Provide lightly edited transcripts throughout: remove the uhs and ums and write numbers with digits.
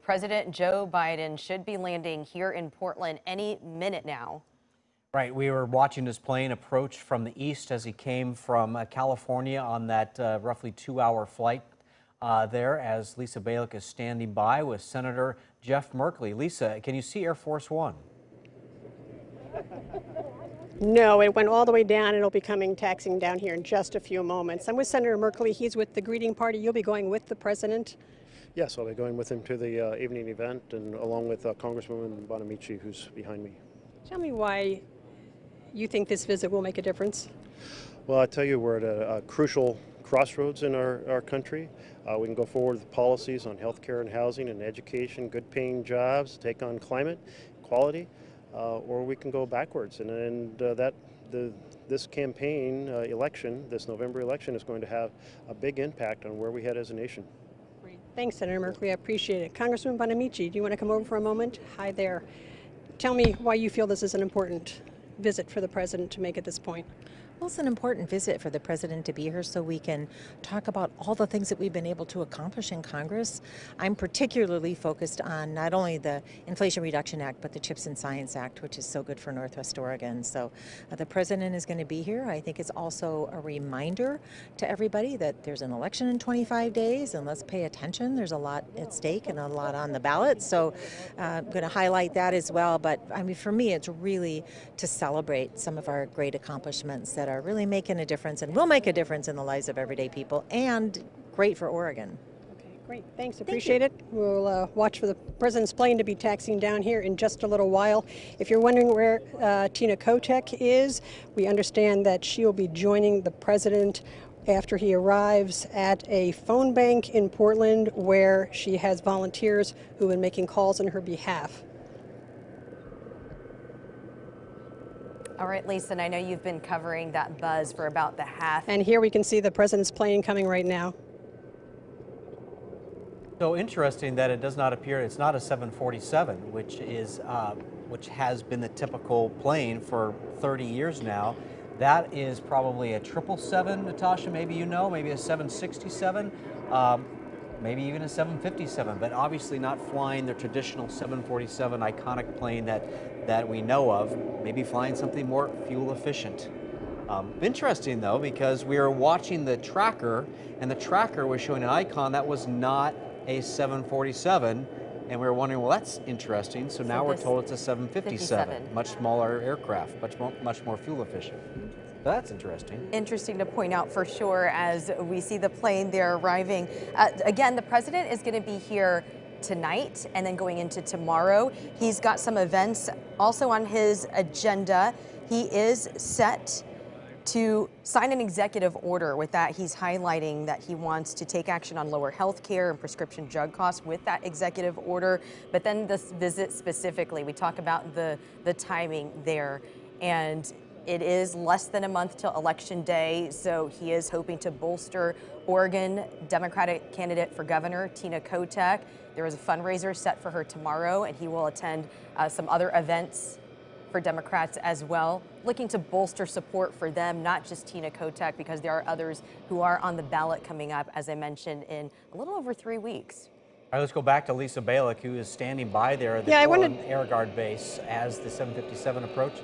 President Joe Biden should be landing here in Portland any minute now. Right, we were watching this plane approach from the east as he came from California on that roughly 2-hour flight there, as Lisa Balick is standing by with Senator Jeff Merkley. Lisa, can you see Air Force One? No, it went all the way down. It'll be taxiing down here in just a few moments. I'm with Senator Merkley. He's with the greeting party. You'll be going with the president? Yes, I'll be going with him to the evening event, and along with Congresswoman Bonamici, who's behind me. Tell me why you think this visit will make a difference. Well, I tell you, we're at a crucial crossroads in our country. We can go forward with policies on healthcare and housing and education, good paying jobs, take on climate, equality, or we can go backwards. This campaign election, this November election, is going to have a big impact on where we head as a nation. Great. Thanks, Senator Merkley. I appreciate it. Congressman Bonamici, do you want to come over for a moment? Hi there. Tell me why you feel this is an important visit for the president to make at this point. Well, it's an important visit for the president to be here so we can talk about all the things that we've been able to accomplish in Congress. I'm particularly focused on not only the Inflation Reduction Act, but the CHIPS and Science Act, which is so good for Northwest Oregon. So the president is going to be here. I think it's also a reminder to everybody that there's an election in 25 days, and let's pay attention. There's a lot at stake and a lot on the ballot. So I'm going to highlight that as well. But I mean, for me, it's really to celebrate some of our great accomplishments that are really making a difference and will make a difference in the lives of everyday people, and great for Oregon. Okay, great. Thanks. Appreciate it. We'll watch for the president's plane to be taxiing down here in just a little while. If you're wondering where Tina Kotek is, we understand that she will be joining the president after he arrives at a phone bank in Portland where she has volunteers who have been making calls on her behalf. All right, Lisa, and I know you've been covering that buzz for about the half. And here we can see the president's plane coming right now. So interesting that it does not appear, it's not a 747, which has been the typical plane for 30 years now. That is probably a 777, Natasha, maybe you know, maybe a 767, maybe even a 757, but obviously not flying the traditional 747 iconic plane that we know of, maybe flying something more fuel efficient. Interesting though, because we were watching the tracker, and the tracker was showing an icon that was not a 747, and we were wondering, well, that's interesting. So now we're told it's a 757, much smaller aircraft, much more fuel efficient. So that's interesting. Interesting to point out for sure as we see the plane there arriving. Again, the president is going to be here tonight and then going into tomorrow. He's got some events also on his agenda. He is set to sign an executive order. With that, he's highlighting that he wants to take action on lower health care and prescription drug costs with that executive order. But then this visit specifically, we talk about the timing there, and it is less than a month till Election Day, so he is hoping to bolster Oregon Democratic candidate for governor, Tina Kotek. There is a fundraiser set for her tomorrow, and he will attend some other events for Democrats as well, looking to bolster support for them, not just Tina Kotek, because there are others who are on the ballot coming up, as I mentioned, in a little over 3 weeks. All right, let's go back to Lisa Balick, who is standing by there at the Portland Air Guard base as the 757 approaches.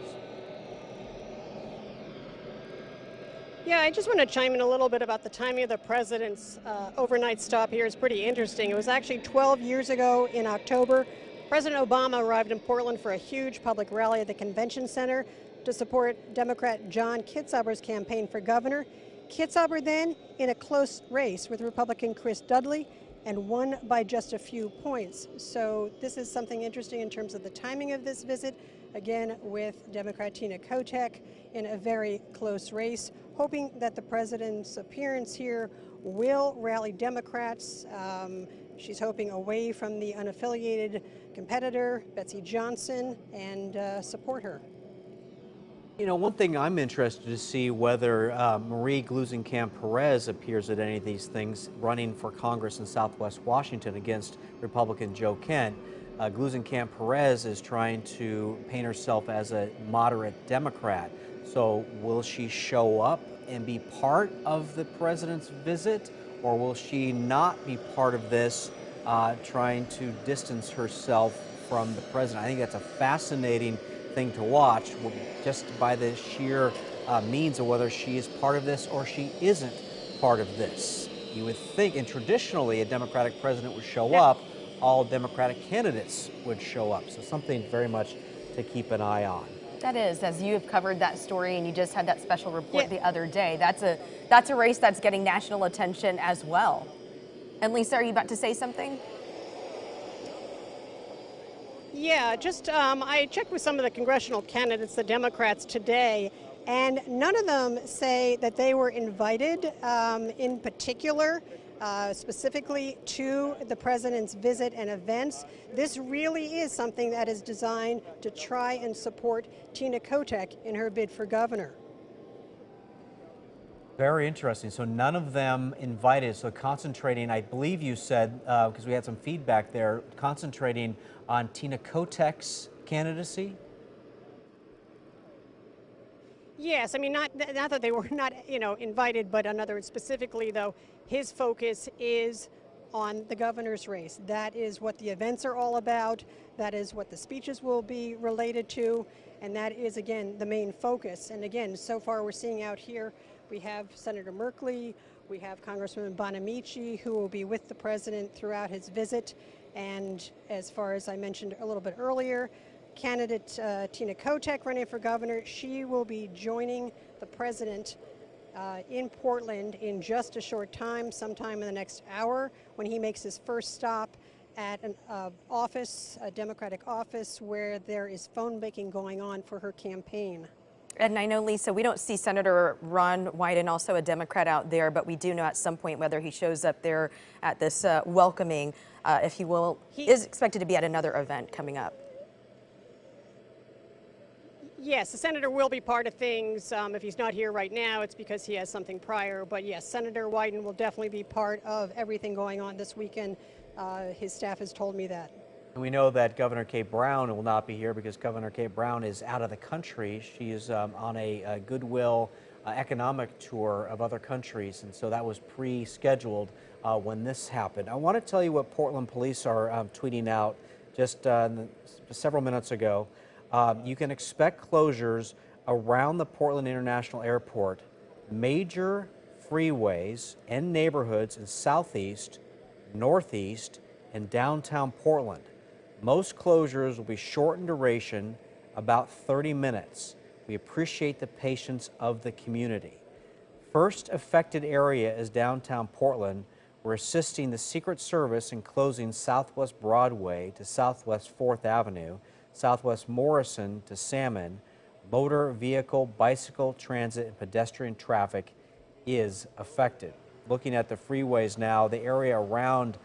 Yeah, I just want to chime in a little bit about the timing of the president's overnight stop here. It's pretty interesting. It was actually 12 years ago in October. President Obama arrived in Portland for a huge public rally at the Convention Center to support Democrat John Kitzhaber's campaign for governor. Kitzhaber then in a close race with Republican Chris Dudley and won by just a few points. So this is something interesting in terms of the timing of this visit, again with Democrat Tina Kotek in a very close race, hoping that the president's appearance here will rally Democrats. She's hoping away from the unaffiliated competitor, Betsy Johnson, and support her. You know, one thing I'm interested to see whether Marie Gluesenkamp-Perez appears at any of these things, running for Congress in Southwest Washington against Republican Joe Kent. Gluesenkamp-Perez is trying to paint herself as a moderate Democrat. So will she show up and be part of the president's visit, or will she not be part of this trying to distance herself from the president. I think that's a fascinating thing to watch, just by the sheer means of whether she is part of this or she isn't part of this. You would think, and traditionally, a Democratic president would show up, all Democratic candidates would show up. So something very much to keep an eye on. That is, as you have covered that story and you just had that special report the other day, that's a race that's getting national attention as well. And Lisa, are you about to say something? Yeah, just I checked with some of the congressional candidates, the Democrats, today, and none of them say that they were invited in particular, specifically to the president's visit and events. This really is something that is designed to try and support Tina Kotek in her bid for governor. Very interesting. So none of them invited. So concentrating, I believe you said, because we had some feedback there, concentrating on Tina Kotek's candidacy? Yes, I mean, not that they were not, invited, but in other words, specifically, though, his focus is on the governor's race. That is what the events are all about. That is what the speeches will be related to. And that is, again, the main focus. And again, so far we're seeing out here, we have Senator Merkley, we have Congresswoman Bonamici, who will be with the president throughout his visit. And as far as I mentioned a little bit earlier, candidate Tina Kotek running for governor, she will be joining the president in Portland in just a short time, sometime in the next hour, when he makes his first stop at an office, a Democratic office, where there is phone banking going on for her campaign. And I know, Lisa, we don't see Senator Ron Wyden, also a Democrat, out there, but we do know at some point whether he shows up there at this welcoming, if he will. He is expected to be at another event coming up. Yes, the senator will be part of things. If he's not here right now, it's because he has something prior. But yes, Senator Wyden will definitely be part of everything going on this weekend. His staff has told me that. And we know that Governor Kate Brown will not be here because Governor Kate Brown is out of the country. She is on a goodwill economic tour of other countries, and so that was pre-scheduled when this happened. I want to tell you what Portland police are tweeting out just several minutes ago. You can expect closures around the Portland International Airport, major freeways and neighborhoods in Southeast, Northeast, and downtown Portland. Most closures will be short in duration, about 30 minutes. We appreciate the patience of the community. First affected area is downtown Portland. We're assisting the Secret Service in closing Southwest Broadway to Southwest 4th Avenue, Southwest Morrison to Salmon. Motor vehicle, bicycle, transit, and pedestrian traffic is affected. Looking at the freeways now, the area around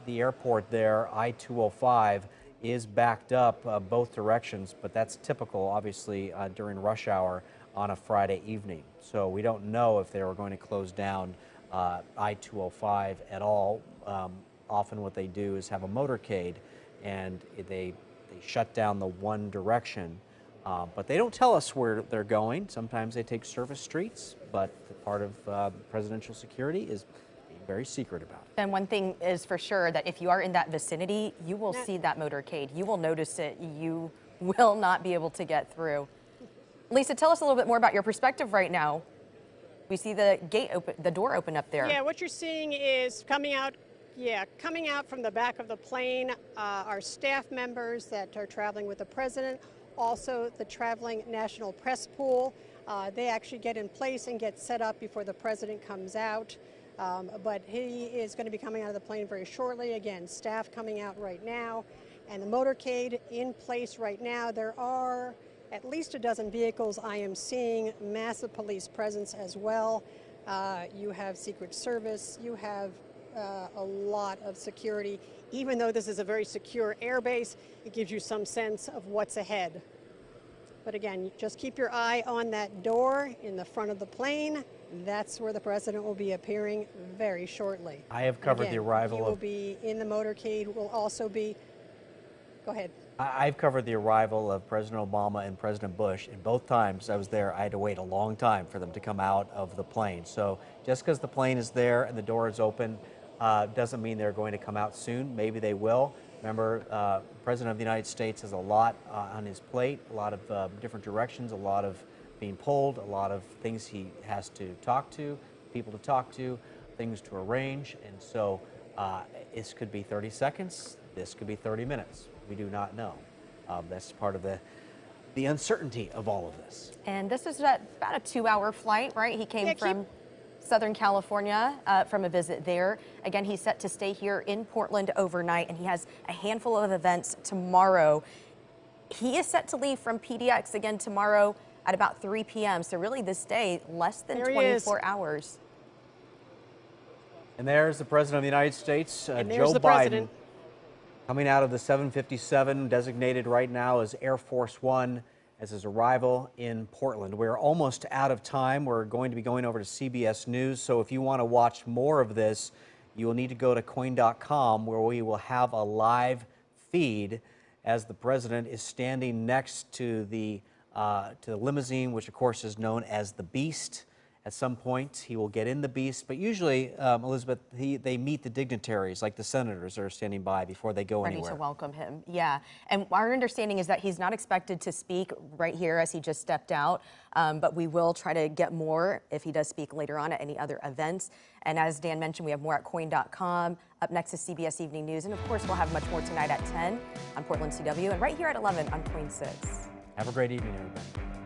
the airport there, I-205, is backed up both directions, but that's typical, obviously, during rush hour on a Friday evening. So we don't know if they were going to close down I-205 at all. Often what they do is have a motorcade, and they shut down the one direction. But they don't tell us where they're going. Sometimes they take service streets, but part of presidential security is being very secret about it. And one thing is for sure, that if you are in that vicinity, you will see that motorcade. You will notice it. You will not be able to get through. Lisa, tell us a little bit more about your perspective right now. We see the gate open, the door open up there. Yeah, what you're seeing is coming out from the back of the plane are staff members that are traveling with the president, also the traveling National Press Pool. They actually get in place and get set up before the president comes out. But he is going to be coming out of the plane very shortly. Again, staff coming out right now. And the motorcade in place right now. There are at least a dozen vehicles I am seeing, massive police presence as well. You have Secret Service, you have a lot of security. Even though this is a very secure airbase, it gives you some sense of what's ahead. But again, just keep your eye on that door in the front of the plane. That's where the president will be appearing very shortly. I have covered again, the arrival he will of... be in the motorcade, will also be... Go ahead. I've covered the arrival of President Obama and President Bush, and both times I was there, I had to wait a long time for them to come out of the plane. So just because the plane is there and the door is open, doesn't mean they're going to come out soon. Maybe they will. Remember, the President of the United States has a lot on his plate, a lot of different directions, a lot of being pulled, a lot of things he has to talk to, people to talk to, things to arrange. And so this could be 30 seconds, this could be 30 minutes. We do not know. That's part of the uncertainty of all of this. And this is about a 2-hour flight, right? He came from Southern California from a visit there. Again, he's set to stay here in Portland overnight, and he has a handful of events tomorrow. He is set to leave from PDX again tomorrow at about 3 p.m. So really this day, less than 24 hours. And there's the President of the United States, And Joe there's the Biden, president. coming out of the 757, designated right now as Air Force One, as his arrival in Portland. We're almost out of time. We're going to be going over to CBS News. So if you want to watch more of this, you will need to go to KOIN.com, where we will have a live feed as the president is standing next to the limousine, which of course is known as the Beast. At some point, he will get in the Beast, but usually, Elizabeth, they meet the dignitaries, like the senators that are standing by before they go anywhere. Ready to welcome him, yeah. And our understanding is that he's not expected to speak right here as he just stepped out, but we will try to get more if he does speak later on at any other events. And as Dan mentioned, we have more at KOIN.com. Up next is CBS Evening News, and of course, we'll have much more tonight at 10 on Portland CW, and right here at 11 on KOIN 6. Have a great evening, everybody.